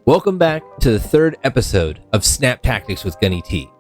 Welcome back to the third episode of Snap Tactics with GunnyT.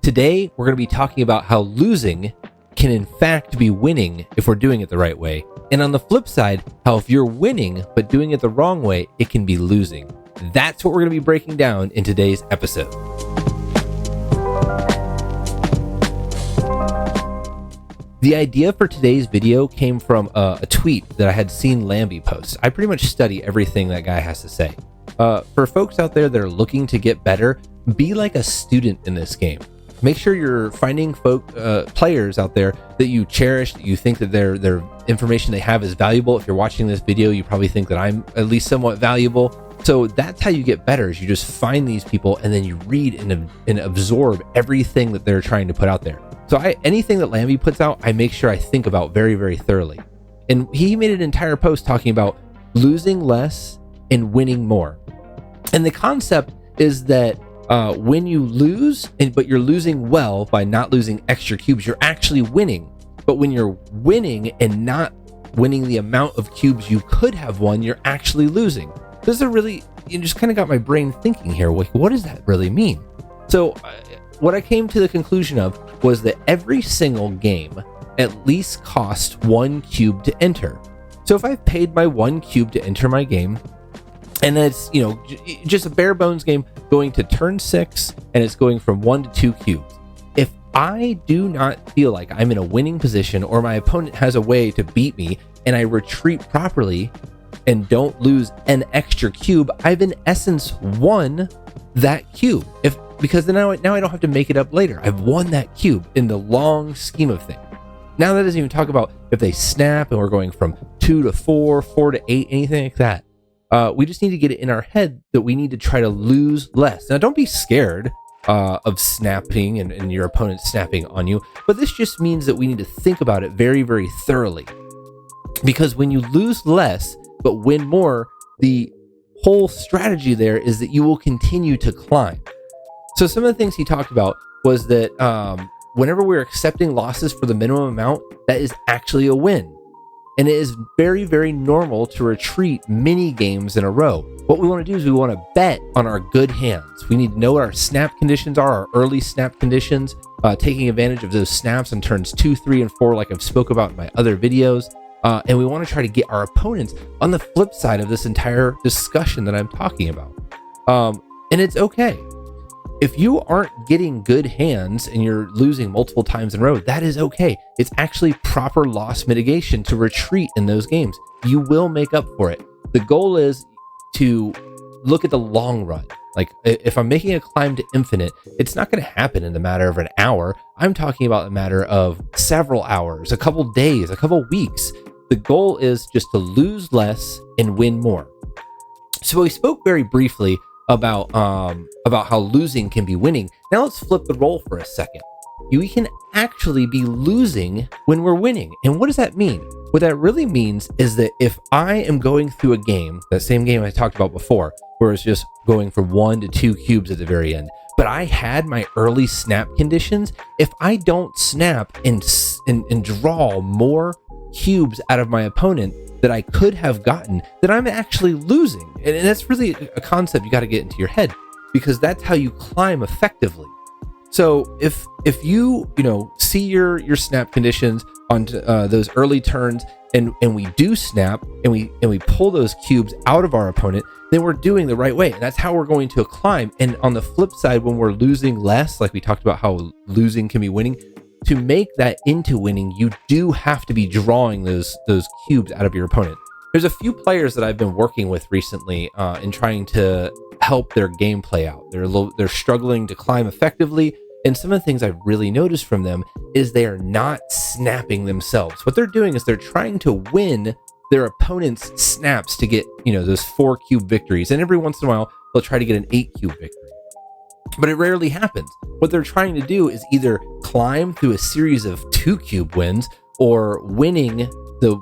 Today, we're going to be talking about how losing can in fact be winning if we're doing it the right way. And on the flip side, how if you're winning but doing it the wrong way, it can be losing. That's what we're going to be breaking down in today's episode. The idea for today's video came from a tweet that I had seen Lambie post. I pretty much study everything that guy has to say. For folks out there that are looking to get better, be like a student in this game. Make sure you're finding players out there that you cherish, that you think that their information they have is valuable. If you're watching this video, you probably think that I'm at least somewhat valuable. So that's how you get better, is you just find these people and then you read and absorb everything that they're trying to put out there. So anything that Lambie puts out, I make sure I think about very, very thoroughly. And he made an entire post talking about losing less and winning more. And the concept is that when you lose, but you're losing well by not losing extra cubes, you're actually winning. But when you're winning and not winning the amount of cubes you could have won, you're actually losing. This is you just kind of got my brain thinking here. Like, what does that really mean? So what I came to the conclusion of was that every single game at least costs 1 cube to enter. So if I've paid my 1 cube to enter my game, and it's, just a bare bones game going to turn 6, and it's going from 1 to 2 cubes. If I do not feel like I'm in a winning position, or my opponent has a way to beat me, and I retreat properly and don't lose an extra cube, I've in essence won that cube. Because now I don't have to make it up later. I've won that cube in the long scheme of things. Now that doesn't even talk about if they snap and we're going from 2 to 4, 4 to 8, anything like that. We just need to get it in our head that we need to try to lose less. Now, don't be scared of snapping and your opponent snapping on you, but this just means that we need to think about it very, very thoroughly. Because when you lose less but win more, the whole strategy there is that you will continue to climb. So some of the things he talked about was that whenever we're accepting losses for the minimum amount, that is actually a win. And it is very, very normal to retreat many games in a row. What we want to do is we want to bet on our good hands. We need to know what our snap conditions are, our early snap conditions, taking advantage of those snaps on turns 2, 3, and 4, like I've spoke about in my other videos. And we want to try to get our opponents on the flip side of this entire discussion that I'm talking about. And it's okay. If you aren't getting good hands and you're losing multiple times in a row, that is okay. It's actually proper loss mitigation to retreat in those games. You will make up for it. The goal is to look at the long run. Like, if I'm making a climb to infinite, it's not going to happen in the matter of an hour. I'm talking about a matter of several hours, a couple days, a couple weeks. The goal is just to lose less and win more. So we spoke very briefly about how losing can be winning. Now let's flip the role for a second. We can actually be losing when we're winning. And what does that mean? What that really means is that if I am going through a game, that same game I talked about before, where it's just going from 1 to 2 cubes at the very end, but I had my early snap conditions, if I don't snap and draw more cubes out of my opponent that I could have gotten, then I'm actually losing. And that's really a concept you got to get into your head, because that's how you climb effectively. So if you see your snap conditions on those early turns, and we do snap and we pull those cubes out of our opponent, then we're doing the right way. And that's how we're going to climb. And on the flip side, when we're losing less, like we talked about how losing can be winning, to make that into winning, you do have to be drawing those cubes out of your opponent. There's a few players that I've been working with recently in trying to help their game play out. They're struggling to climb effectively, and some of the things I've really noticed from them is they are not snapping themselves. What they're doing is they're trying to win their opponent's snaps to get those 4 cube victories, and every once in a while they'll try to get an 8 cube victory. But it rarely happens. What they're trying to do is either climb through a series of 2 cube wins or winning the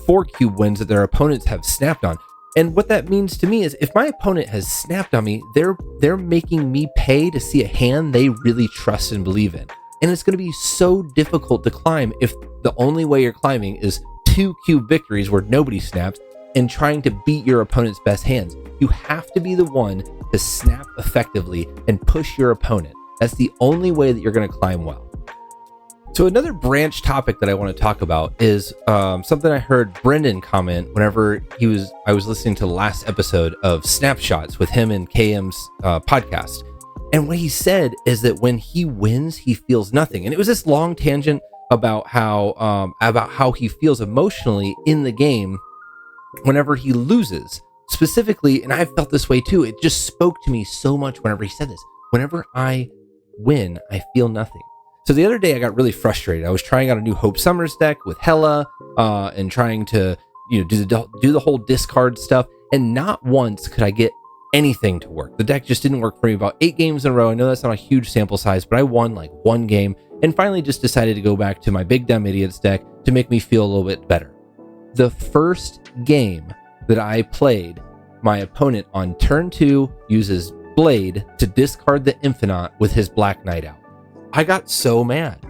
4 cube wins that their opponents have snapped on. And what that means to me is if my opponent has snapped on me, they're making me pay to see a hand they really trust and believe in. And it's going to be so difficult to climb if the only way you're climbing is 2 cube victories where nobody snaps and trying to beat your opponent's best hands. You have to be the one to snap effectively and push your opponent. That's the only way that you're going to climb well. So another branch topic that I want to talk about is something I heard Brendan comment whenever I was listening to the last episode of Snapshots with him and KM's podcast. And what he said is that when he wins, he feels nothing. And it was this long tangent about how he feels emotionally in the game whenever he loses. Specifically, and I felt this way too, it just spoke to me so much whenever he said this. Whenever I win, I feel nothing. So the other day I got really frustrated. I was trying out a new Hope Summers deck with Hela and trying to do the whole discard stuff, and not once could I get anything to work. The deck just didn't work for me about 8 games in a row. I know that's not a huge sample size, but I won like 1 game and finally just decided to go back to my Big Dumb Idiots deck to make me feel a little bit better. The first game that I played, my opponent on turn 2 uses Blade to discard the Infinite with his Black Knight out. I got so mad.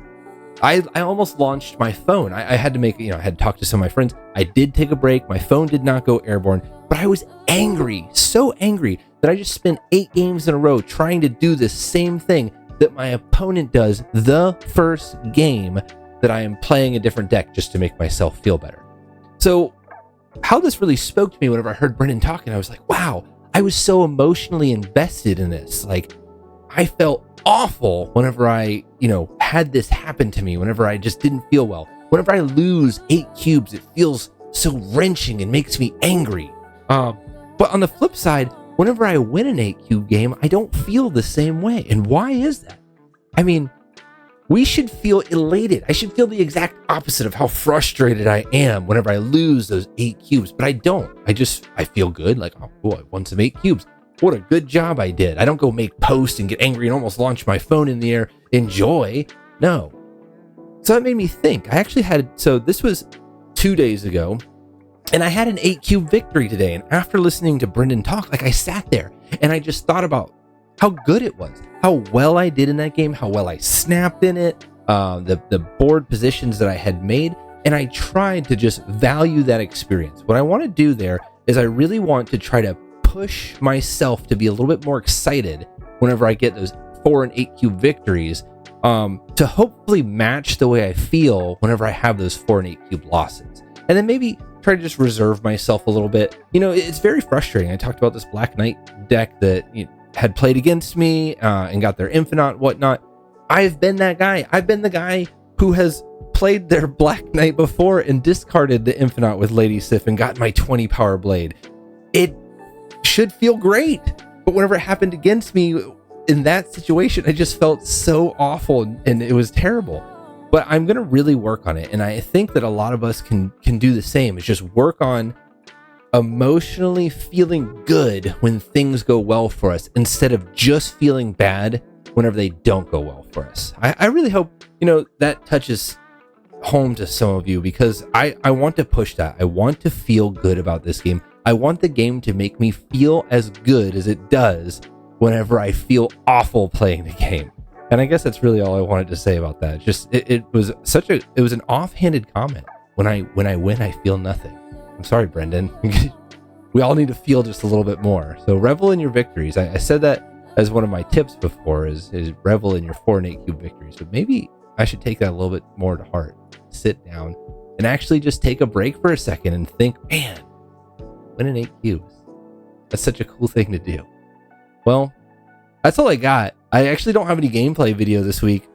I almost launched my phone. I had to I had to talk to some of my friends. I did take a break. My phone did not go airborne, but I was angry, so angry that I just spent 8 games in a row trying to do the same thing that my opponent does the first game that I am playing a different deck just to make myself feel better. So how this really spoke to me whenever I heard Brendan talking, I was like, wow, I was so emotionally invested in this. Like, I felt awful whenever I, had this happen to me, whenever I just didn't feel well. Whenever I lose 8 cubes, it feels so wrenching and makes me angry. But on the flip side, whenever I win an 8 cube game, I don't feel the same way. And why is that? I mean, we should feel elated. I should feel the exact opposite of how frustrated I am whenever I lose those 8 cubes, but I don't. I feel good. Like, oh, cool, I won some 8 cubes. What a good job I did. I don't go make posts and get angry and almost launch my phone in the air. Enjoy. No. So that made me think. So this was 2 days ago, and I had an 8 cube victory today. And after listening to Brendan talk, I sat there and I just thought about how good it was, how well I did in that game, how well I snapped in it, the board positions that I had made. And I tried to just value that experience. What I want to do there is I really want to try to push myself to be a little bit more excited whenever I get those 4 and 8 cube victories, to hopefully match the way I feel whenever I have those 4 and 8 cube losses. And then maybe try to just reserve myself a little bit. It's very frustrating. I talked about this Black Knight deck that had played against me and got their Infinite, whatnot. I've been that guy. I've been the guy who has played their Black Knight before and discarded the Infinite with Lady Sif and got my 20 power blade. It should feel great, but whenever it happened against me in that situation, I just felt so awful and it was terrible. But I'm gonna really work on it, and I think that a lot of us can do the same. Is just work on emotionally feeling good when things go well for us, instead of just feeling bad whenever they don't go well for us. I really hope that touches home to some of you, because I want to push that. I want to feel good about this game. I want the game to make me feel as good as it does whenever I feel awful playing the game. And I guess that's really all I wanted to say about that. Just it was an offhanded comment. When I win, I feel nothing. I'm sorry, Brendan. We all need to feel just a little bit more. So revel in your victories. I said that as one of my tips before, is revel in your 4 and 8 cube victories. But maybe I should take that a little bit more to heart. Sit down and actually just take a break for a second and think, man, winning 8 cubes. That's such a cool thing to do. Well, that's all I got. I actually don't have any gameplay video this week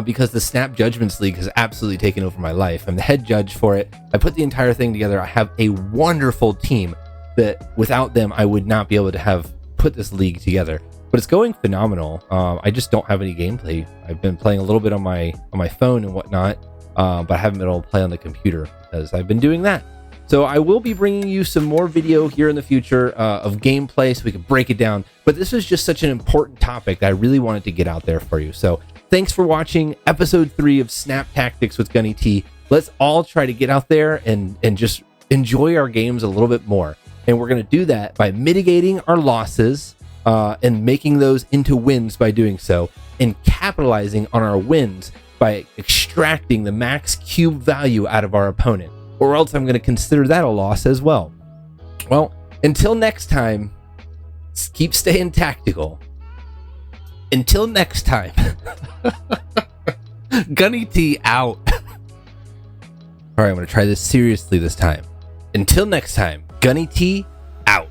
because the Snap Judgments League has absolutely taken over my life. I'm the head judge for it. I put the entire thing together. I have a wonderful team that without them, I would not be able to have put this league together. But it's going phenomenal. I just don't have any gameplay. I've been playing a little bit on my phone and whatnot, but I haven't been able to play on the computer because I've been doing that. So I will be bringing you some more video here in the future of gameplay so we can break it down. But this was just such an important topic that I really wanted to get out there for you. So thanks for watching episode 3 of Snap Tactics with GunnyT. Let's all try to get out there and just enjoy our games a little bit more. And we're going to do that by mitigating our losses and making those into wins by doing so, and capitalizing on our wins by extracting the max cube value out of our opponent. Or else I'm going to consider that a loss as well. Well, until next time, keep staying tactical. Until next time, GunnyT out. All right, I'm going to try this seriously this time. Until next time, GunnyT out.